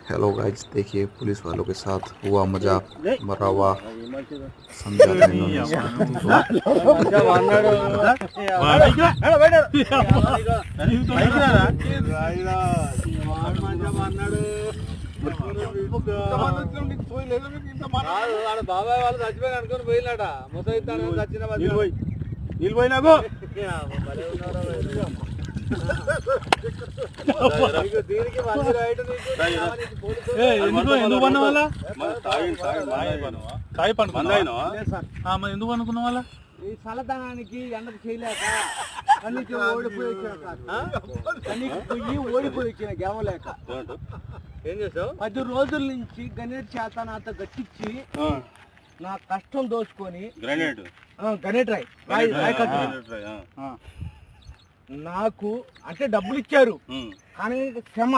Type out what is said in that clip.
hello guys, देखिए police वालों के साथ हुआ मजाक, मरा हुआ समझा బాబాయ్ వాళ్ళు చచ్చిపోయి అనుకుని పోయినట ముసైతాను చచ్చిన నిలిపోయినాకు దీనికి మంచి రైట్ ఎందుకు పన్న వాళ్ళ ఎందుకు అనుకున్న వాళ్ళ ఈ చల్లదనానికి ఎండకు చేయలేక కన్నీకి ఓడిపోయి కన్నీకి పొయ్యి ఓడిపోయి వచ్చిన గెవలేక ఏం చేసావు 10 రోజుల నుంచి గణేట్ చేత నాతో గట్టించి నా కష్టం దోచుకొని గణేట్ రాయ్ నాకు అంటే డబ్బులు ఇచ్చారు కానీ క్షమ